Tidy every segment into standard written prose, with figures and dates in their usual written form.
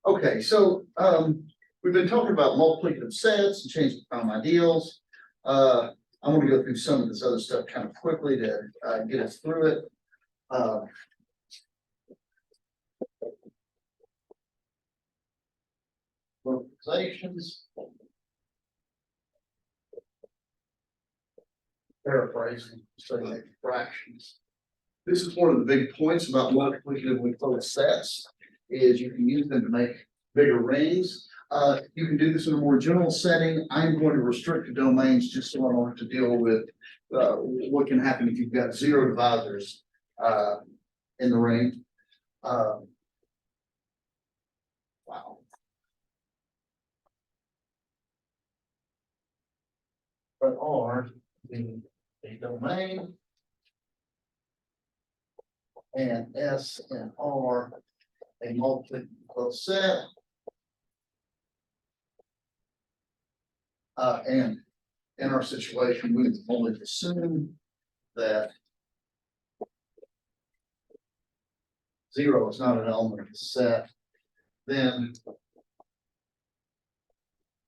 Okay, so we've been talking about multiplicative sets and change the prime ideals. I want to go through some of this other stuff kind of quickly to get us through it. Localizations. Paraphrasing, saying fractions. This is one of the big points about multiplicatively closed sets, is you can use them to make bigger rings. You can do this in a more general setting. I'm going to restrict the domains just so I don't have to deal with what can happen if you've got zero divisors in the ring. Wow. But R being a domain, and S and R a multiplicative closed set. And in our situation, we only assume that zero is not an element of the set. Then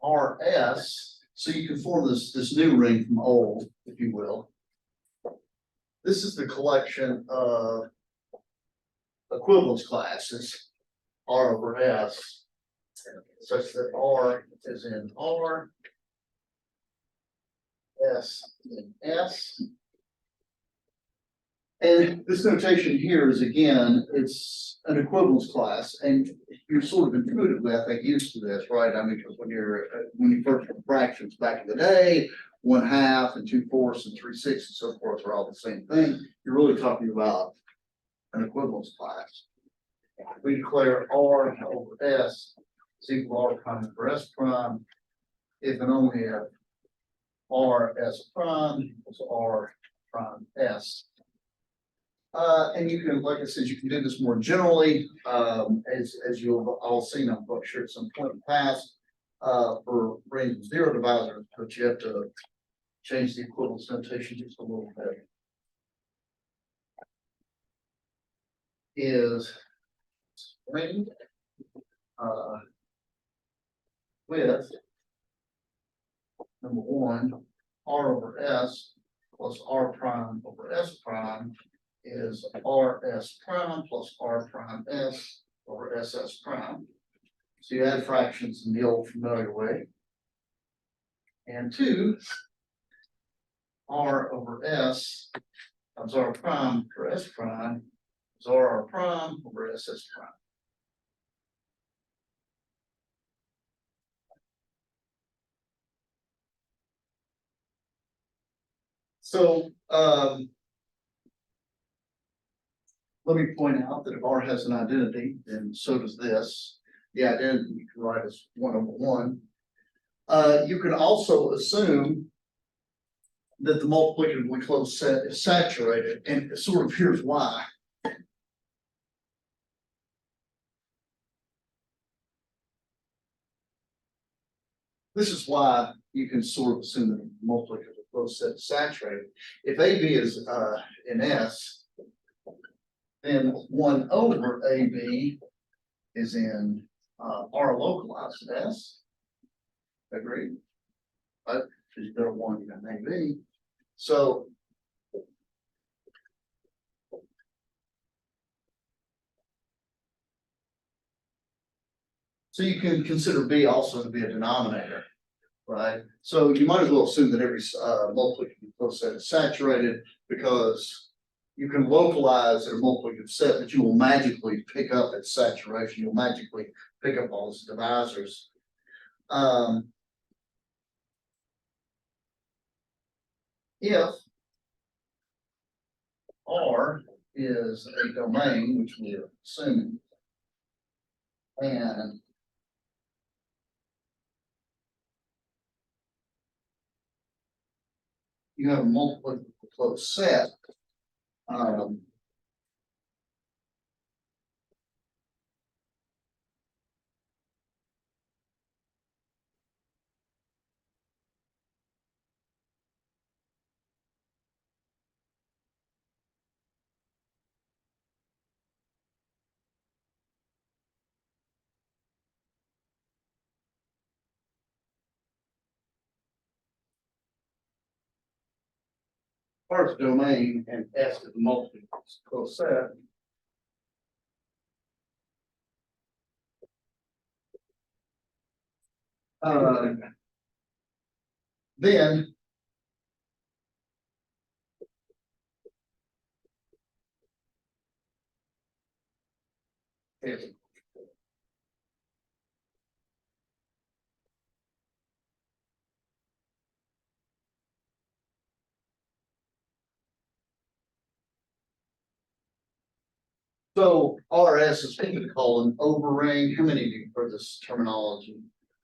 RS, so you can form this new ring from old, if you will. This is the collection of equivalence classes, R over S, such that R is in R, S in S. And this notation here is, again, it's an equivalence class, and you're sort of intuitively, I think, used to this, right? I mean, because when you first had fractions back in the day, 1/2 and 2/4 and 3/6 and so forth are all the same thing. You're really talking about an equivalence class. We declare R over S is equal to R prime over S prime if and only if R S prime equals R prime S. And you can, like I said, you can do this more generally, as you'll all seen, I'm sure at some point in the past, for rings of zero divisors, but you have to change the equivalence notation just a little bit. Is ring with number one, R over S plus R prime over S prime is RS prime plus R prime S over SS prime. So you add fractions in the old familiar way. And two, R over S times R prime for S prime is RR prime over SS prime. So let me point out that if R has an identity, then so does this. The identity you can write as 1 over 1. You can also assume that the multiplicatively closed set is saturated, and sort of here's why. This is why you can sort of assume that the multiplicatively closed set is saturated. If AB is in S, then 1 over AB is in R localized S. Agreed? But because you go to 1, you got an AB. So you can consider B also to be a denominator, right? So you might as well assume that every multiplicative closed set is saturated, because you can localize a multiplicative set, but you will magically pick up its saturation. You'll magically pick up all its divisors. If R is a domain, which we are assuming, and you have a multiplicative closed set, R is the domain and S is the multiple set. Then so RS is what we call an overring. How many of you heard this terminology?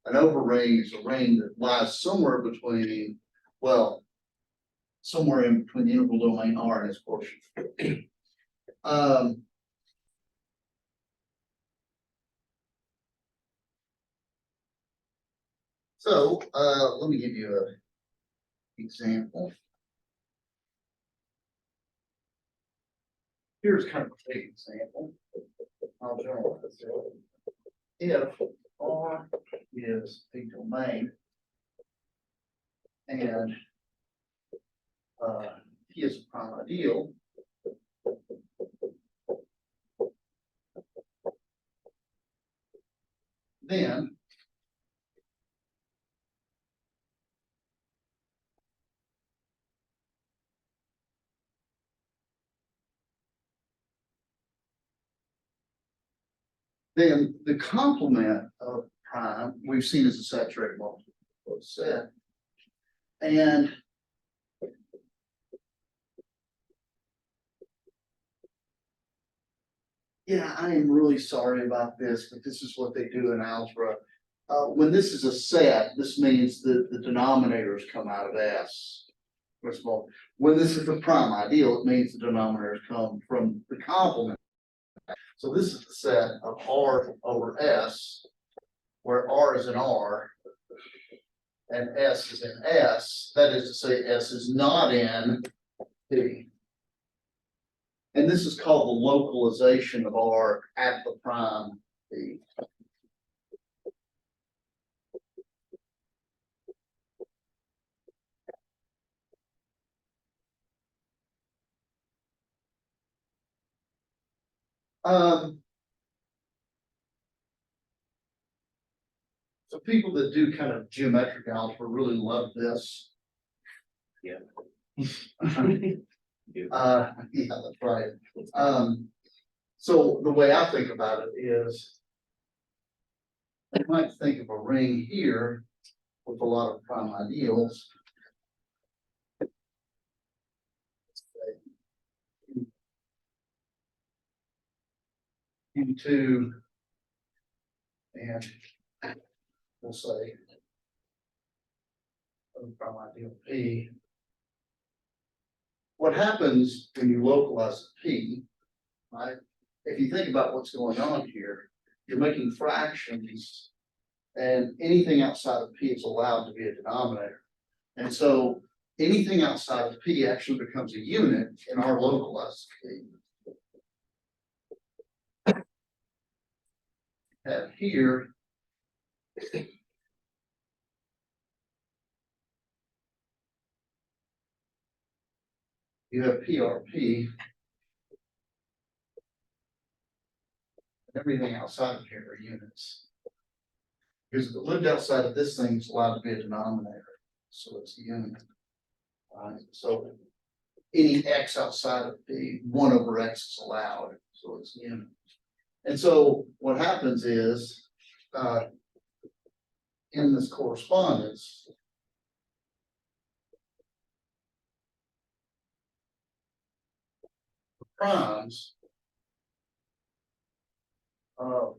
An overring is a ring that lies somewhere between, well, somewhere in between the integral domain R and its portion. Let me give you an example. Here's kind of a big example. I'll generalize it. If R is a domain and P is a prime ideal, then the complement of prime we've seen as a saturated multiple set. And yeah, I am really sorry about this, but this is what they do in algebra. When this is a set, this means that the denominators come out of S. First of all, when this is a prime ideal, it means the denominators come from the complement. So this is the set of R over S, where R is in R and S is in S. That is to say, S is not in P. And this is called the localization of R at the prime P. So people that do kind of geometric algebra really love this. Yeah. Yeah, that's right. So the way I think about it is, you might think of a ring here with a lot of prime ideals. Q2, and we'll say prime ideal P. What happens when you localize P, right? If you think about what's going on here, you're making fractions, and anything outside of P is allowed to be a denominator. And so anything outside of P actually becomes a unit in our localized P. And here, you have PRP. Everything outside of here are units. Because the lived outside of this thing is allowed to be a denominator, so it's a unit. So any X outside of P, 1 over X is allowed, so it's a unit. And so what happens is, in this correspondence, the primes of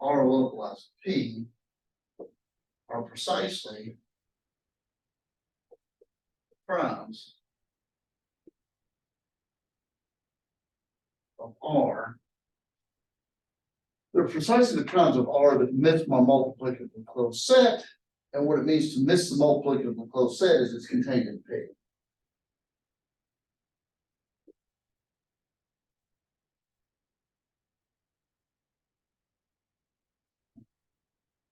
R localized P are precisely primes of R. They're precisely the primes of R that miss my multiplicative closed set. And what it means to miss the multiplicative closed set is it's contained in P.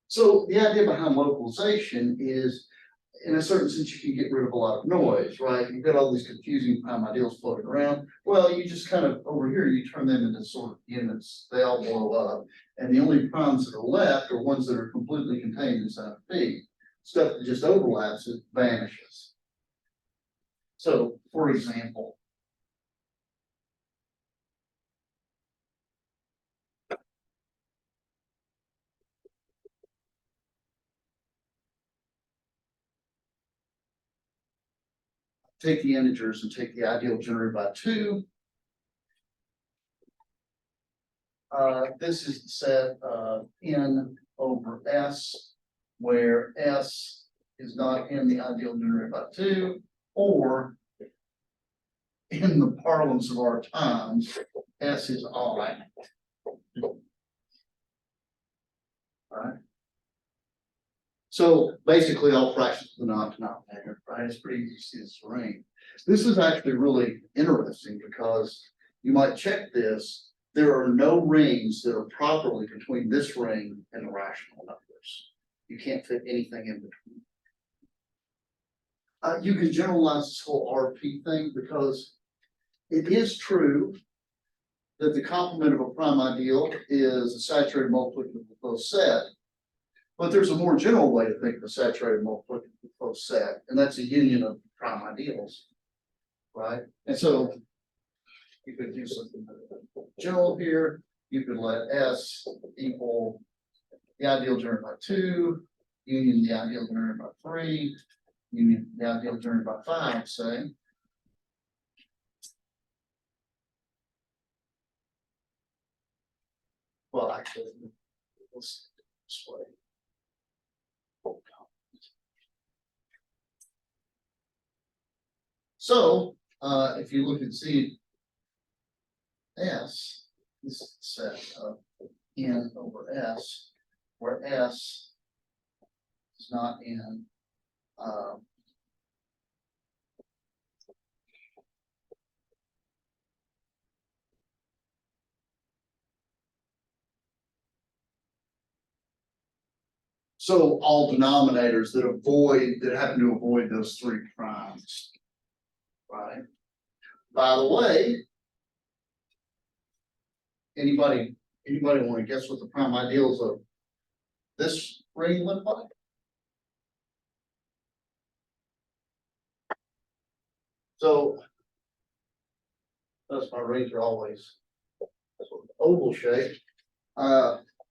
So the idea behind localization is in a certain sense, you can get rid of a lot of noise, right? You've got all these confusing prime ideals floating around. Well, you just kind of, over here, you turn them into sort of units, they all blow up. And the only primes that are left are ones that are completely contained inside of P. Stuff that just overlaps, it vanishes. So, for example, take the integers and take the ideal generated by 2. This is the set of n over s, where s is not in the ideal generated by 2, or in the parlance of our times, s is odd. Right? So basically all fractions of the non-denominator, right? It's pretty easy to see this ring. This is actually really interesting because you might check this. There are no rings that are properly between this ring and the rational numbers. You can't fit anything in between. You can generalize this whole RP thing because it is true that the complement of a prime ideal is a saturated multiplicative of both set. But there's a more general way to think of a saturated multiplicative of both set, and that's a union of prime ideals, right? And so you could do something general here. You could let S equal the ideal generated by 2, union the ideal generated by 3, union the ideal generated by 5, say. Well, actually, let's display. So, if you look at Z S, this is the set of N over S, where S is not in so all denominators that happen to avoid those 3 primes, right? By the way, anybody want to guess what the prime ideals of this ring look like? So that's my rings are always sort of oval shaped.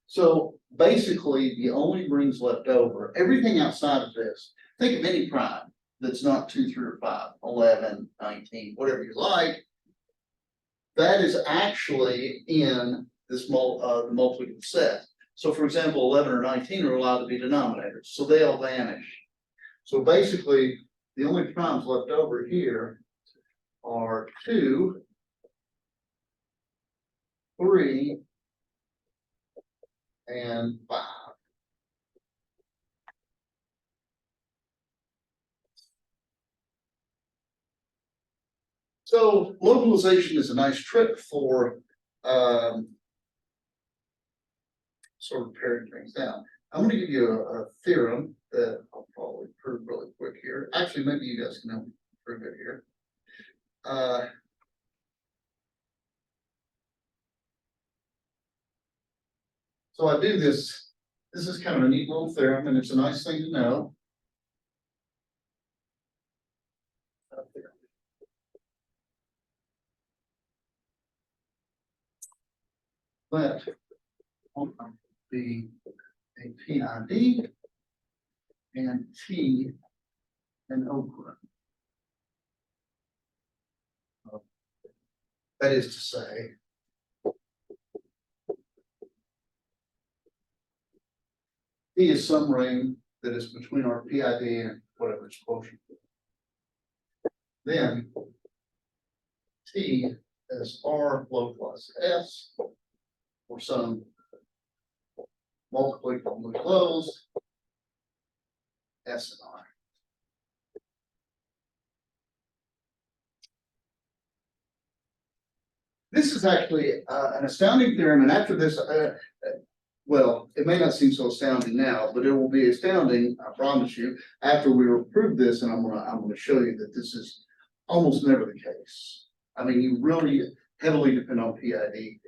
So basically, the only rings left over, everything outside of this, think of any prime that's not 2, 3, or 5, 11, 19, whatever you like, that is actually in this the multiplicative set. So for example, 11 or 19 are allowed to be denominators, so they all vanish. So basically, the only primes left over here are 2, 3, and 5. So localization is a nice trick for sort of paring things down. I'm going to give you a theorem that I'll probably prove really quick here. Actually, maybe you guys can help me prove it here. So I do this. This is kind of a neat little theorem, and it's a nice thing to know. Let be a PID and T an operon. That is to say, P is some ring that is between our PID and whatever its quotient. Then T is R localized S for some multiplicably closed S and I. This is actually an astounding theorem, and after this, well, it may not seem so astounding now, but it will be astounding, I promise you, after we approve this, and I'm gonna show you that this is almost never the case. I mean, you really heavily depend on PID.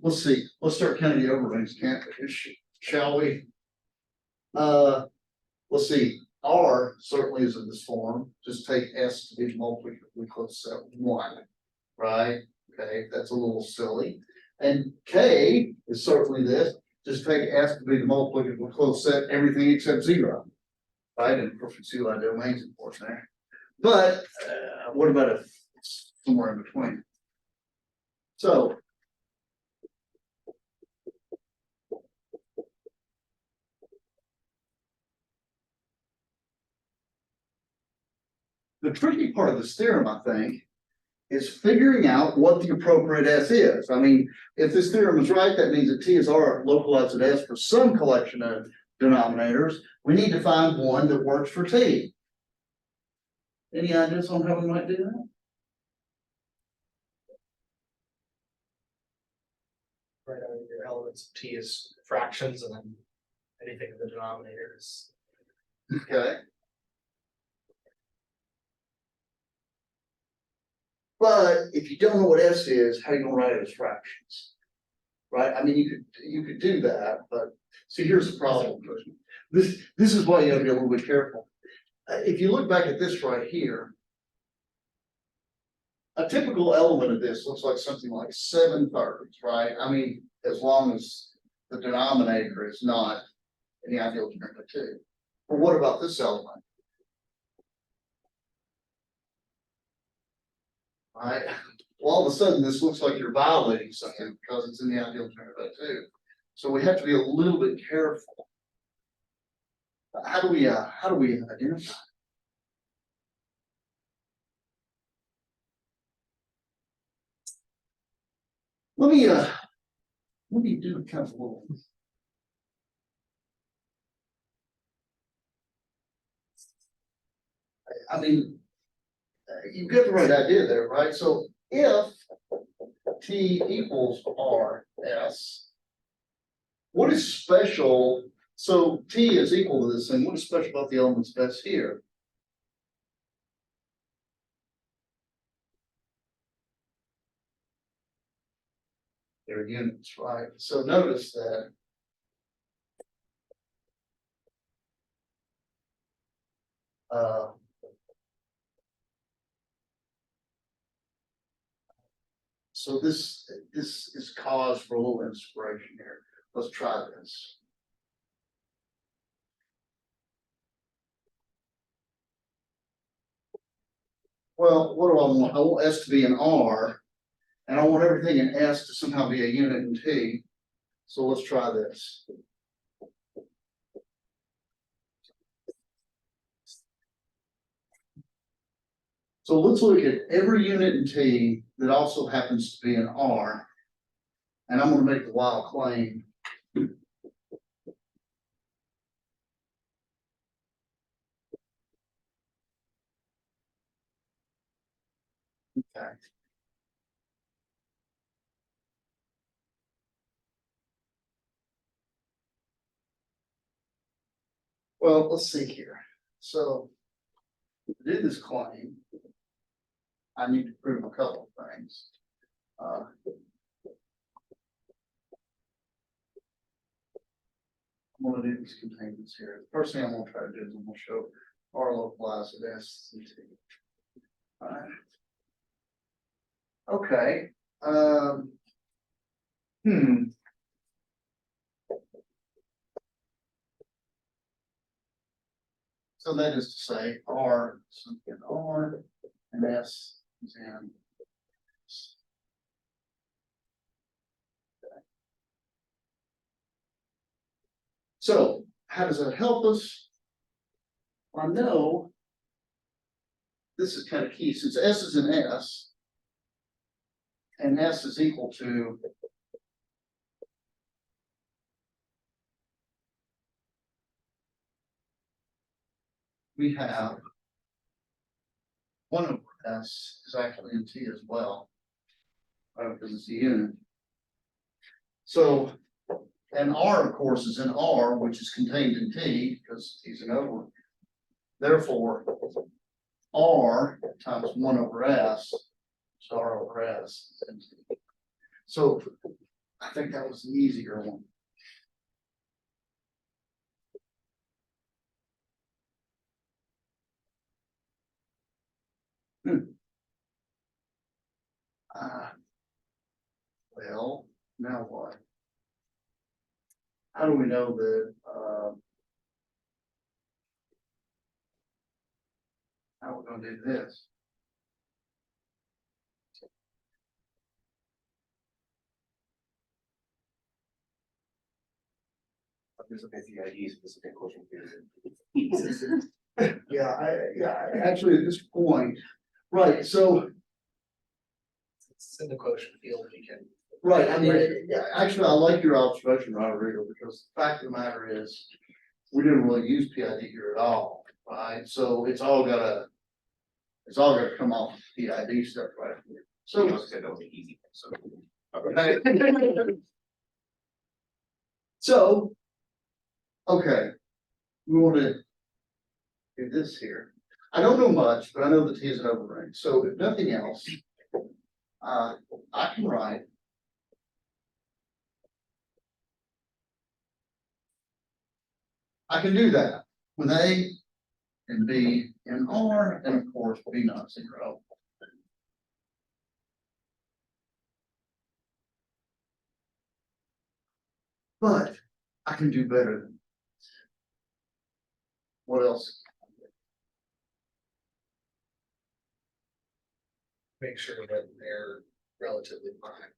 Let's see, let's start counting the overrings, shall we? Let's see, R certainly is in this form, just take S to be multiplically close to 1, right? Okay, that's a little silly. And K is certainly this, just take S to be the multiplicative close set, everything except 0. Right, and of course we see a lot of domains in course there. But what about if it's somewhere in between? So the tricky part of this theorem, I think, is figuring out what the appropriate S is. I mean, if this theorem is right, that means that T is R localized at S for some collection of denominators. We need to find one that works for T. Any ideas on how we might do that? Right, I mean, your elements of T is fractions, and then anything in the denominator is. Okay. But if you don't know what S is, how are you gonna write it as fractions? Right? I mean, you could do that, but see, here's the problem. This is why you gotta be a little bit careful. If you look back at this right here, a typical element of this looks like something like 7/3, right? I mean, as long as the denominator is not any ideal term of 2. But what about this element? Right? Well, all of a sudden, this looks like you're violating something because it's in the ideal term of 2. So we have to be a little bit careful. How do we identify? Let me do kind of a little. I mean, you've got the right idea there, right? So if T equals RS, what is special? So T is equal to this thing. What is special about the elements of S here? They're units, right? So notice that so this is cause for a little inspiration here. Let's try this. Well, what do I want? I want S to be an R, and I want everything in S to somehow be a unit in T. So let's try this. So let's look at every unit in T that also happens to be an R. And I'm going to make the wild claim. Okay. Well, let's see here. So to do this claim, I need to prove a couple of things. I'm going to do these containments here. The first thing I'm going to try to do is I'm going to show R localized at S and T. All right. Okay. So that is to say R is in R and S is in S. Okay. So how does that help us? I know this is kind of key since S is in S and S is equal to we have 1 over S is actually in T as well, because it's a unit. So And R, of course, is in R, which is contained in T, because T is an over. Therefore, R times one over S, is R over S. So I think that was the easier one. Well, now what? How do we know that, how we're gonna do this? There's a busy ideas, this is a question. Actually, at this point, right, so, It's in the quotient field, you can. right, I mean, yeah, actually, I like your observation, Rodrigo, because the fact of the matter is, we didn't really use PID here at all, right? So it's all gotta come off PID stuff right here. So So, I said that was the easy one, so. so, okay, we wanna do this here. I don't know much, but I know the T is an overring, so if nothing else, I can write. I can do that with A and B and R, and of course, B not zero. But I can do better than this. What else? Make sure that they're relatively fine.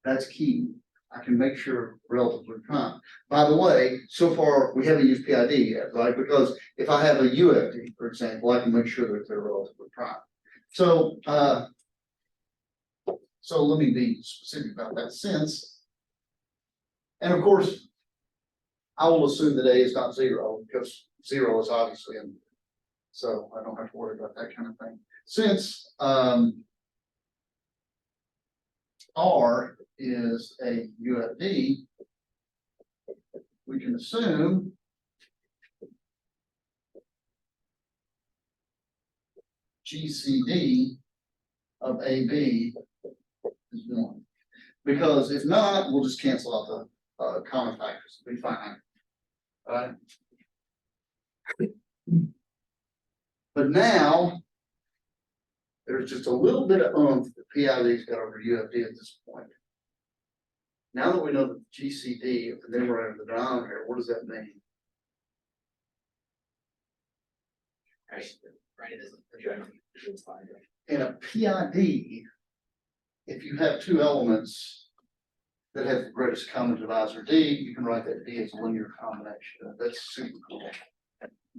That's key. I can make sure relatively prime. By the way, so far, we haven't used PID yet, right? Because if I have a UFD, for example, I can make sure that they're relatively prime. So, so let me be specific about that since. And of course, I will assume that A is not zero because zero is obviously in. So I don't have to worry about that kind of thing. Since, R is a UFD, we can assume GCD of AB is one. Because if not, we'll just cancel out the common factors, it'll be fine. Alright. But now, there's just a little bit of that PID's got over UFD at this point. Now that we know that GCD, the numerator and the denominator, what does that mean? Right, it isn't. It's fine. In a PID, if you have two elements that have the greatest common divisor D, you can write that D as a linear combination. That's super cool.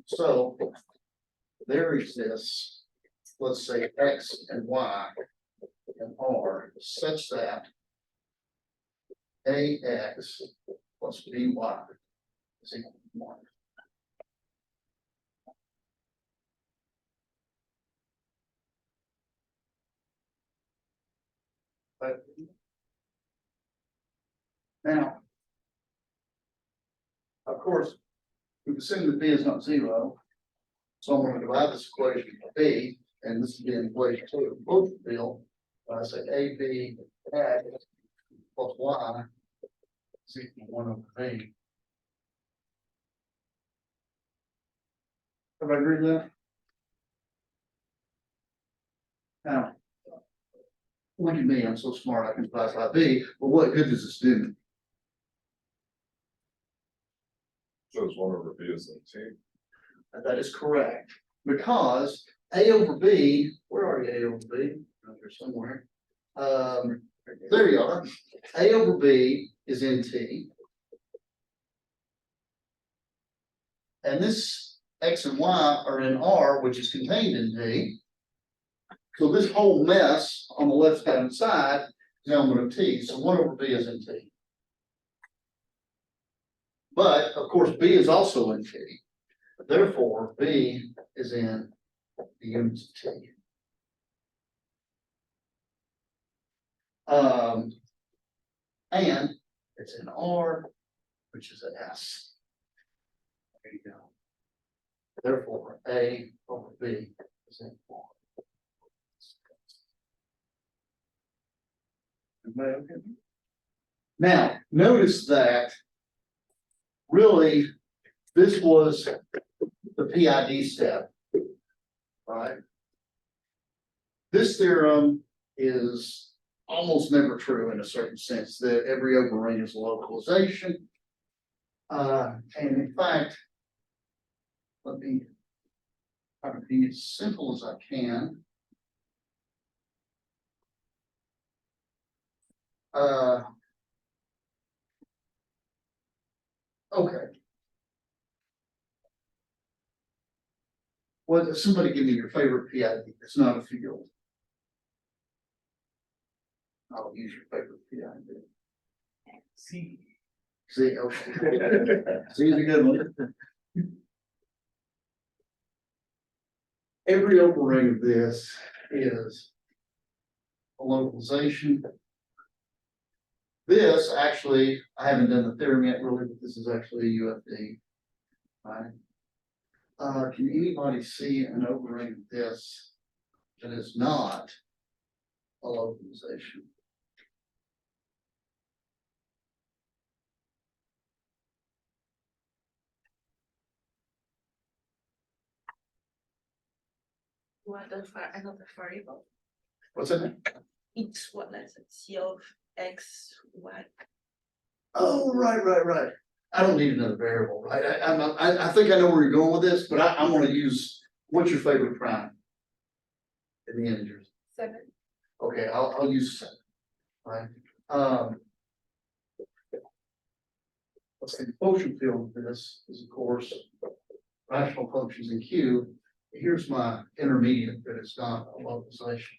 So there exists, let's say, X and Y and R such that AX plus BY is equal to 1. But now, of course, we've assumed that B is not zero. So I'm going to divide this equation by B, and this will be an equation 2 of both field. I say AB X plus Y is equal to 1 over B. Everybody agree with that? Now, look at me, I'm so smart, I can divide by B, but what good does this do me? So it's one over B is in T. And that is correct, because A over B, where are you, A over B? Out there somewhere. There you are. A over B is in T. And this X and Y are in R, which is contained in T. So this whole mess on the left-hand side is an element of T, so 1 over B is in T. But, of course, B is also in T. Therefore, B is in the units of T. And it's in R which is S. There you go. Therefore, A over B is equal. Everybody okay? Now, notice that really, this was the PID step, right? This theorem is almost never true in a certain sense, that every overring is a localization. And in fact, let me try to be as simple as I can. Okay. Well, somebody give me your favorite PID. It's not a field. I'll use your favorite PID. C. See, okay. See, a good one. Every overring of this is a localization. This actually, I haven't done the theorem yet really, but this is actually a UFD. Right? Can anybody see an overring of this that is not a localization? What the another variable? What's that? It's what let's say C of X, Y. Oh, right. I don't need another variable, right? I think I know where you're going with this, but I'm gonna use, what's your favorite prime? In the integers. 7. Okay, I'll use 7, right? Let's say the quotient field of this is of course rational functions in Q. Here's my intermediate that is not a localization.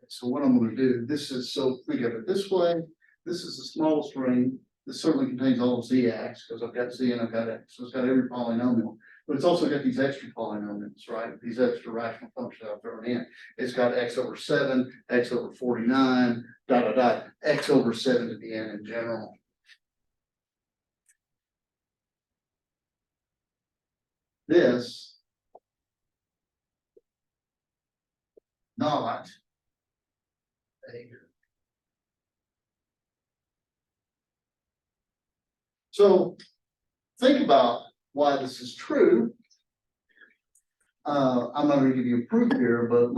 So what I'm gonna do, this is, so think of it this way, this is the smallest ring. This certainly contains all of ZX, because I've got Z and I've got X, so it's got every polynomial, but it's also got these extra polynomials, right? These extra rational functions I've thrown in. It's got X over 7, X over 49, X over 7 to the n in general. This not a. So think about why this is true. I'm not going to give you a proof here, but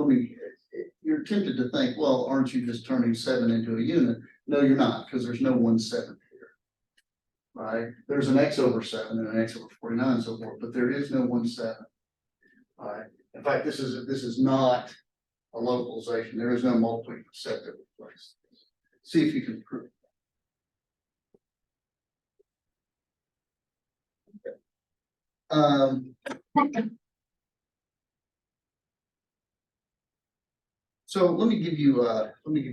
you're tempted to think, well, aren't you just turning 7 into a unit? No, you're not, because there's no 1/7 here. Right? There's an X over 7 and an X over 49 and so forth, but there is no 1/7. All right. In fact, this is not a localization. There is no multiplicative set that replaces this. See if you can prove it. So let me give you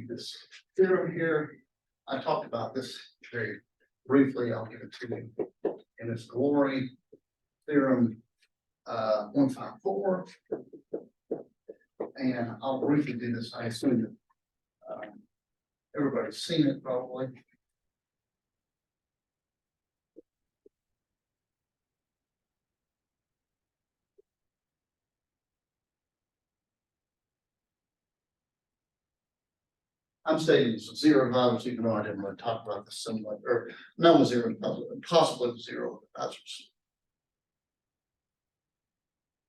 this theorem here. I talked about this very briefly. I'll give it to you in its glory. Theorem 154. And I'll briefly do this. I assume that everybody's seen it probably. I'm stating some zero values, even though I didn't really talk about this somewhat, or no zero, possibly zero values.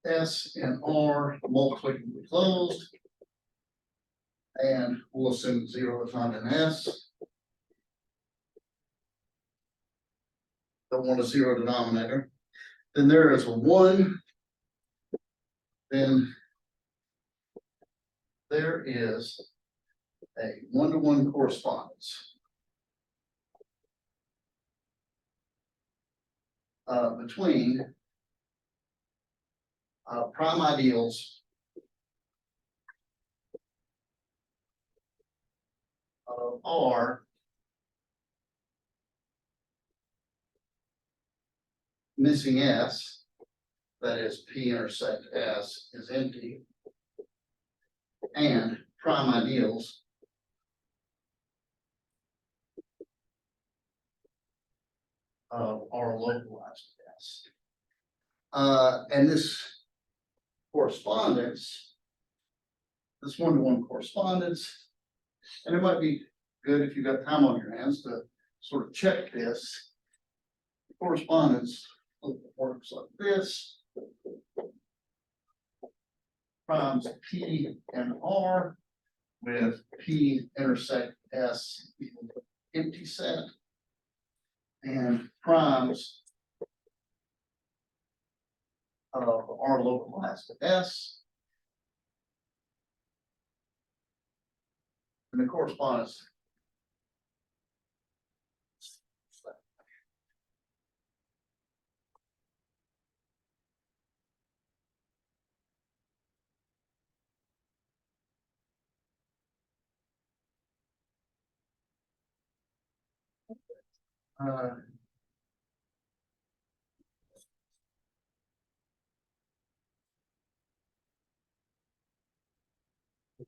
S and R multiplicably closed. And we'll assume 0 is not an S. Don't want a 0 denominator. Then there is a 1. Then there is a 1-to-1 correspondence between prime ideals of R missing S, that is P intersect S is empty. And prime ideals are localized S. And this correspondence, this one-to-one correspondence, and it might be good if you've got time on your hands to sort of check this. Correspondence works like this. Primes P and R with P intersect S equal to empty set. And primes of R localized to S. And the correspondence.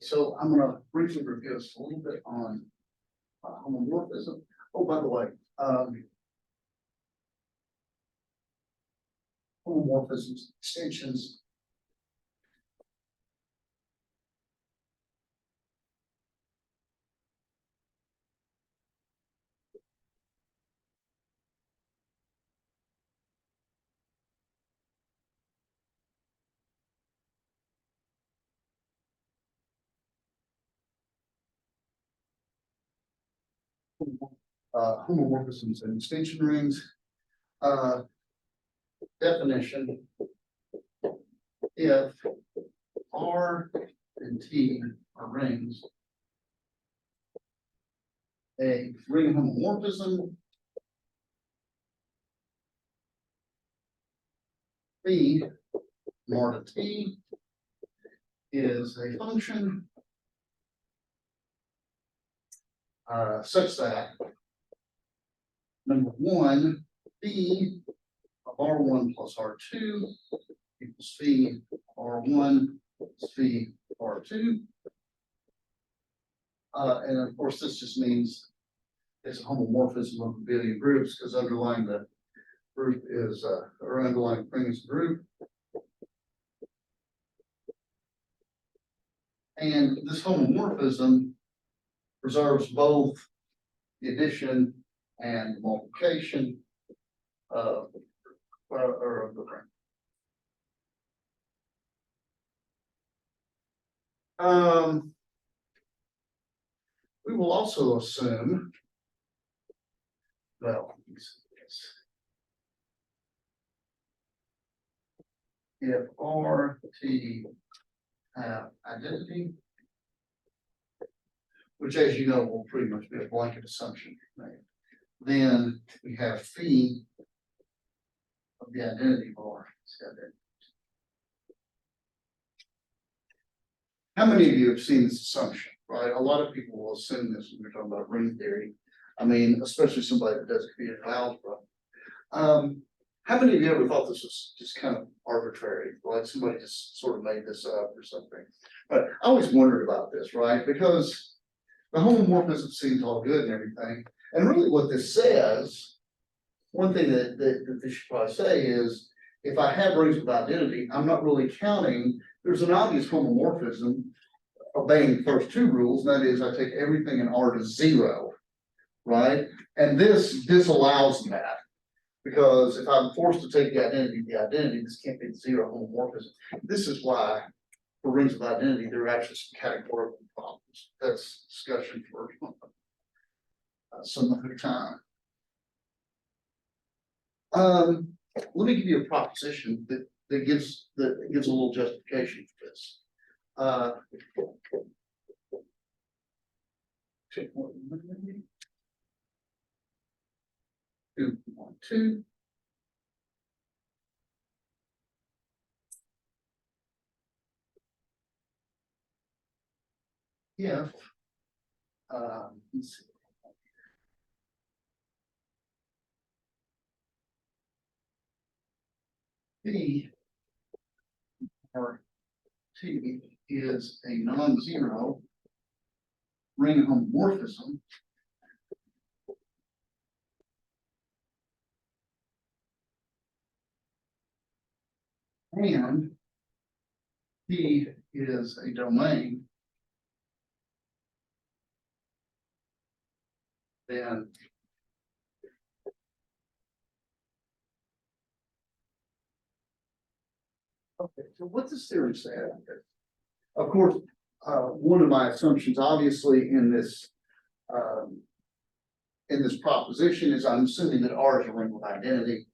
So I'm gonna briefly review this a little bit on homomorphism. Oh, by the way, homomorphisms, extensions. Homomorphisms and extension rings. Definition. If R and T are rings, a ring homomorphism B more to T is a function such that number one, B of R1 plus R2 equals phi R1 plus phi R2. And of course, this just means it's a homomorphism of abelian groups because underlying the group is or underlying ring is a group. And this homomorphism preserves both the addition and multiplication of the ring. We will also assume, well, if R, T have identity, which as you know will pretty much be a blanket assumption, right? Then we have phi of the identity of R. How many of you have seen this assumption, right? A lot of people will assume this when we're talking about ring theory. I mean, especially somebody that does creative algebra. How many of you ever thought this was just kind of arbitrary, like somebody just sort of made this up or something? But I always wondered about this, right? Because the homomorphism seems all good and everything. And really what this says, one thing that this should probably say is, if I have rings with identity, I'm not really counting, there's an obvious homomorphism obeying the first two rules, and that is I take everything in R to 0, right? And this disallows that. Because if I'm forced to take the identity, this can't be the 0 homomorphism. This is why for rings of identity, there are actually some categorical problems. That's discussion for some other time. Let me give you a proposition that gives a little justification for this. 2.2. If let's see. P or T is a non-zero ring homomorphism. And P is a domain. Then okay, so what does theory say? Of course, one of my assumptions, obviously, in this proposition is I'm assuming that R is a ring with identity,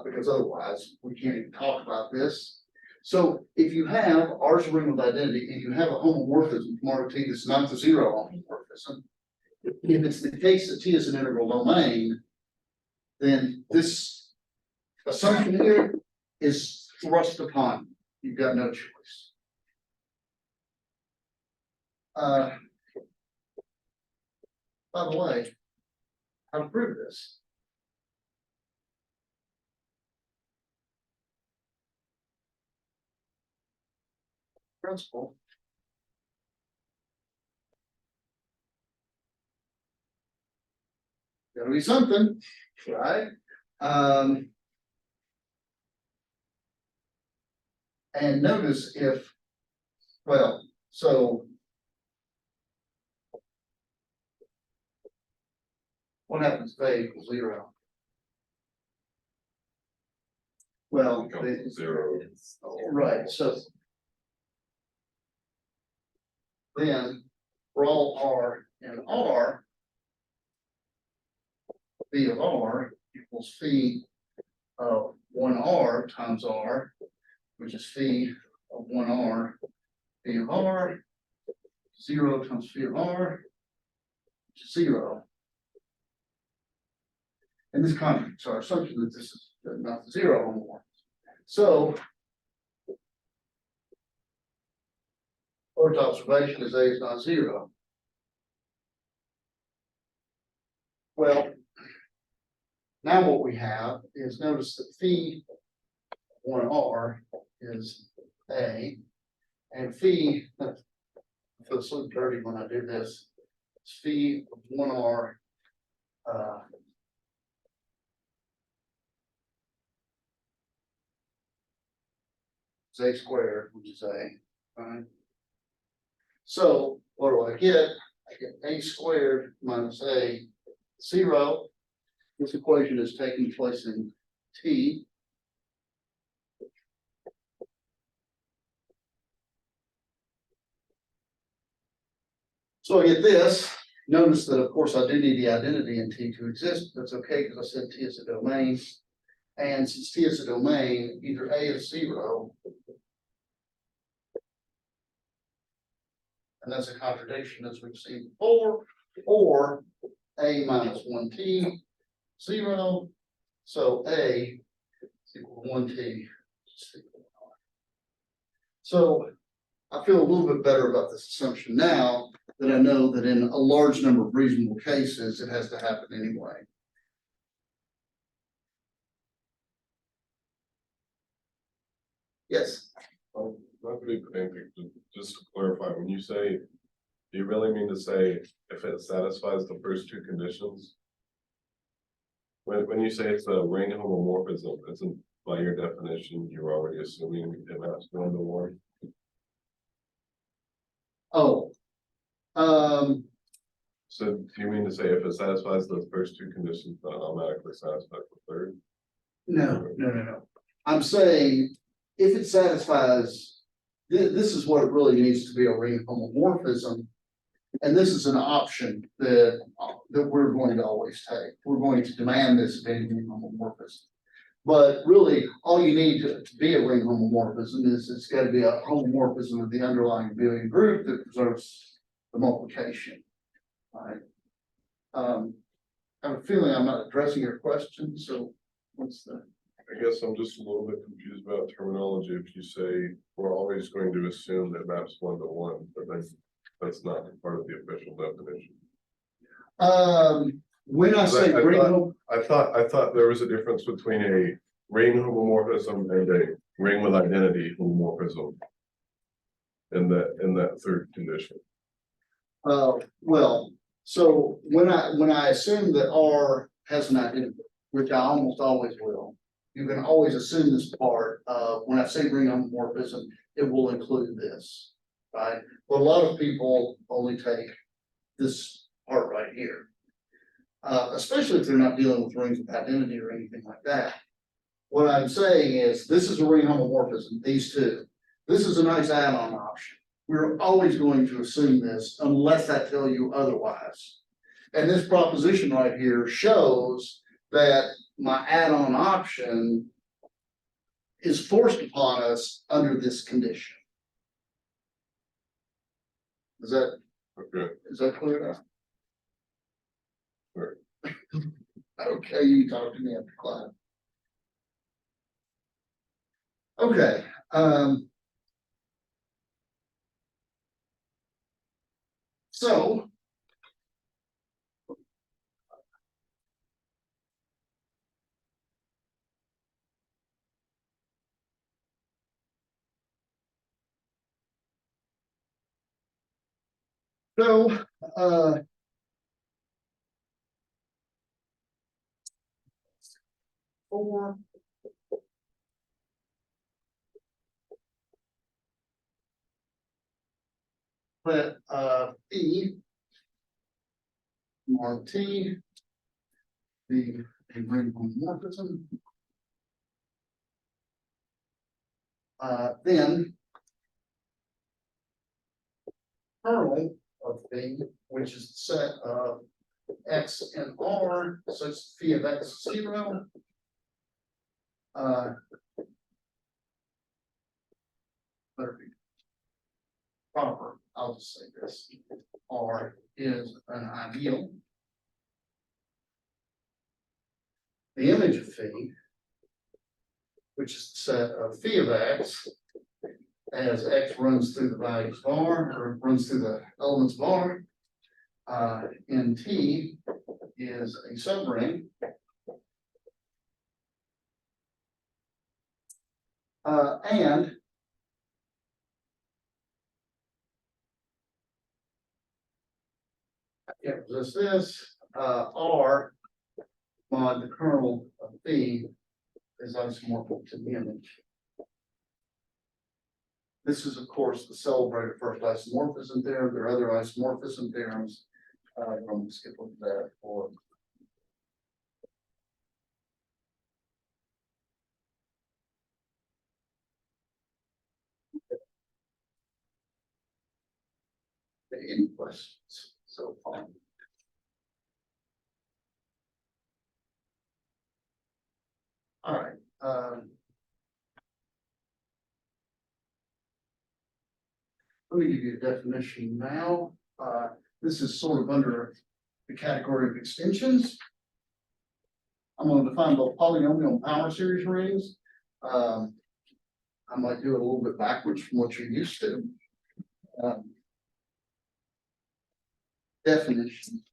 because otherwise we can't even talk about this. So if you have R is a ring with identity and you have a homomorphism from R to T that's not the zero homomorphism, if it's the case that T is an integral domain, then this assumption here is thrust upon you. You've got no choice. By the way, how to prove this? Principle. Gotta be something, right? And notice if, well, so what happens if A equals 0? Well, Becomes zero. right, so then for all R and R, V of R equals phi of 1R times R, which is phi of 1R, phi of R, 0 times phi of R, which is 0. And this contradicts our assumption that this is not the zero homomorphism. So first observation is A is not 0. Well, now what we have is notice that phi 1R is A, and phi, I feel so dirty when I do this, it's phi of 1R is A squared, which is A, right? So what do I get? I get A squared minus A 0. This equation is taking place in T. So I get this. Notice that, of course, I do need the identity in T to exist. That's okay because I said T is a domain. And since T is a domain, either A is 0, and that's a contradiction as we've seen before, or A minus 1T, 0. So A is equal to 1T. So I feel a little bit better about this assumption now that I know that in a large number of reasonable cases, it has to happen anyway. Yes. Not to be pedantic, just to clarify, when you say, do you really mean to say if it satisfies the first two conditions? When you say it's a ring homomorphism, isn't by your definition, you're already assuming it maps 1 to 1? Oh. So do you mean to say if it satisfies those first two conditions, then it automatically satisfies the third? No. I'm saying if it satisfies, this is what it really needs to be, a ring homomorphism. And this is an option that we're going to always take. We're going to demand this of any ring homomorphism. But really, all you need to be a ring homomorphism is it's got to be a homomorphism of the underlying abelian group that preserves the multiplication. Right. I have a feeling I'm not addressing your question, so what's the? I guess I'm just a little bit confused about terminology. If you say we're always going to assume that maps 1 to 1, but that's not part of the official definition. When I say ring, I thought there was a difference between ring homomorphism and a ring with identity homomorphism. In that third condition. Well, so when I assume that R has an identity, which I almost always will. You can always assume this part, when I say ring homomorphism, it will include this, right? But a lot of people only take this part right here. Especially if they're not dealing with rings of identity or anything like that. What I'm saying is, this is a ring homomorphism, these two. This is a nice add-on option. We're always going to assume this unless I tell you otherwise. And this proposition right here shows that my add-on option is forced upon us under this condition. Is that clear enough? Sure. Okay, you talk to me after class. Okay, so. So, four. Let E on T be a ring homomorphism. Then kernel of B, which is the set of X and R, such phi of X is 0. Better be proper, I'll just say this, R is an ideal. The image of phi, which is the set of phi of X, as X runs through the values of R, or runs through the elements of R, in T is a subring. And I can't resist this, R mod the kernel of phi is isomorphic to the image. This is, of course, the celebrated first isomorphism theorem. There are other isomorphism theorems. I'm going to skip over that for. Any questions so far? All right. Let me give you a definition now. This is sort of under the category of extensions. I'm going to define both polynomial and power series rings. I might do it a little bit backwards from what you're used to. Definition.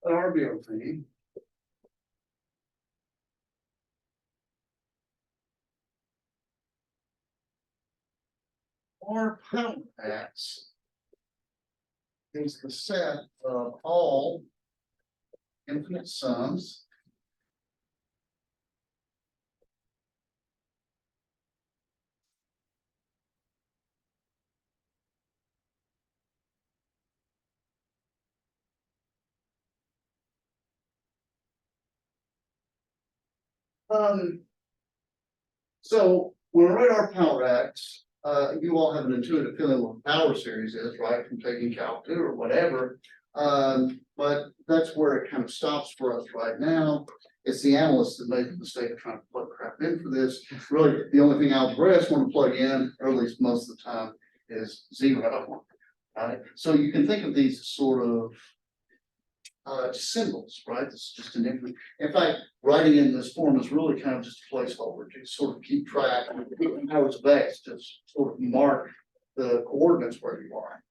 An RBO thing. Or power X is the set of all infinite sums so when I write our power X, you all have an intuitive feeling what power series is, right? From taking Calc 2 or whatever. But that's where it kind of stops for us right now. It's the analysts that made the mistake of trying to plug crap in for this. Really, the only thing algebraists want to plug in, or at least most of the time, is 0. Right? So you can think of these as sort of symbols, right? This is just an infinite. In fact, writing in this form is really kind of just a placeholder to sort of keep track of powers of X, just sort of mark the coordinates where you are.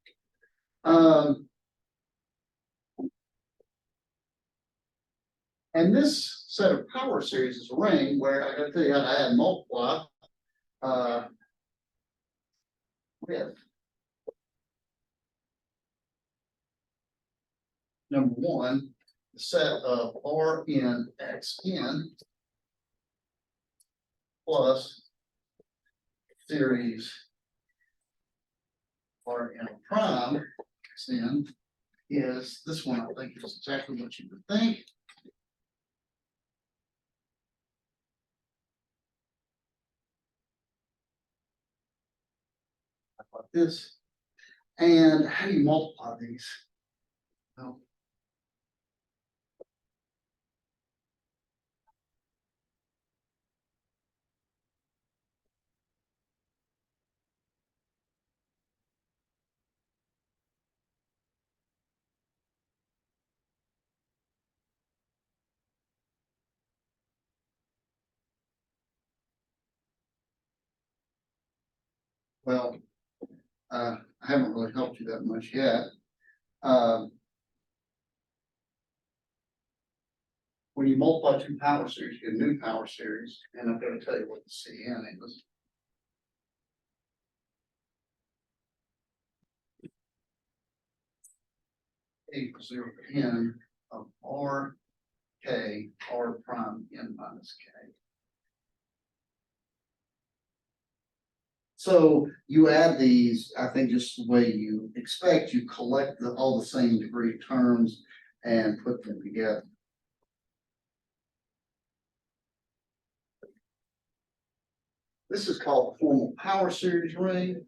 And this set of power series is a ring where I gotta tell you how to add and multiply. With number one, the set of R n X n plus series R n prime X n is this one. I think is exactly what you would think. Like this. And how do you multiply these? Well, well, I haven't really helped you that much yet. When you multiply two power series, you get a new power series, and I'm gonna tell you what the CN is. Equals 0 to n of R K R prime n minus K. So you add these, I think just the way you expect, you collect all the same degree terms and put them together. This is called the formal power series ring.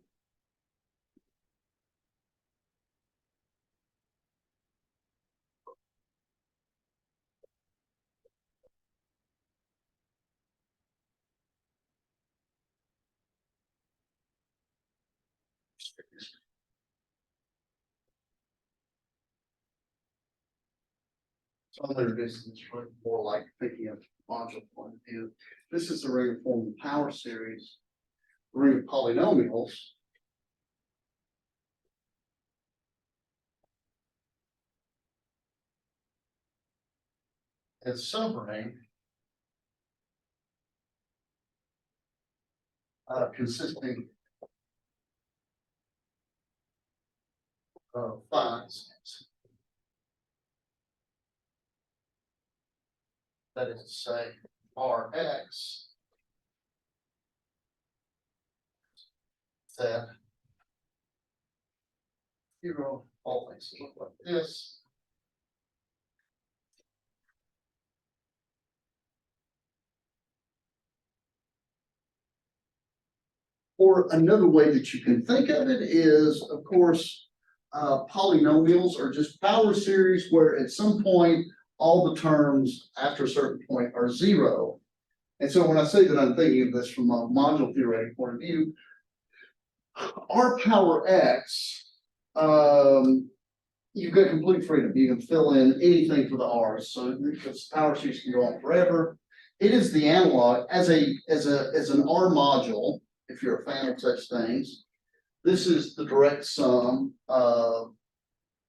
So I'm gonna do this really more like thinking of module point of view. This is the ring of formal power series, ring of polynomials. And subring consisting of fives. That is to say, Rx that 0, all things look like this. Or another way that you can think of it is, of course, polynomials are just power series where at some point, all the terms after a certain point are 0. And so when I say that I'm thinking of this from a module theoretic point of view, R power X, you've got complete freedom. You can fill in anything for the R's. So because power series can go on forever. It is the analog as an R module. If you're a fan of such things, this is the direct sum of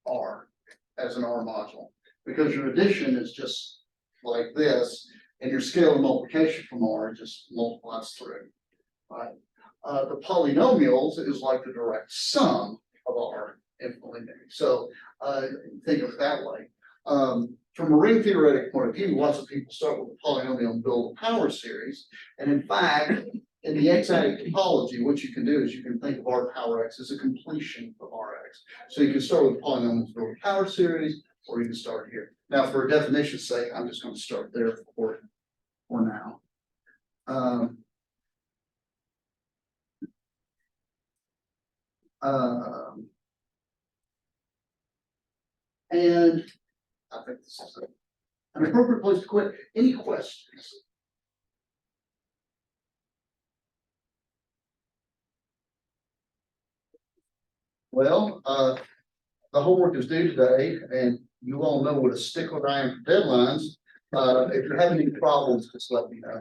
R as an R module, because your addition is just like this, and your scalar multiplication from R just multiplies through, right? The polynomials is like the direct sum of R infinitely many. So think of it that way. From a ring theoretic point of view, lots of people start with a polynomial and build a power series, and in fact, in the x-adic topology, what you can do is you can think of R power X as a completion of Rx. So you can start with polynomials, build a power series, or you can start here. Now, for definition's sake, I'm just going to start there for now. And I think this is an appropriate place to quit. Any questions? Well, the homework is due today, and you all know what a stickler I am for deadlines. If you're having any problems, just let me know.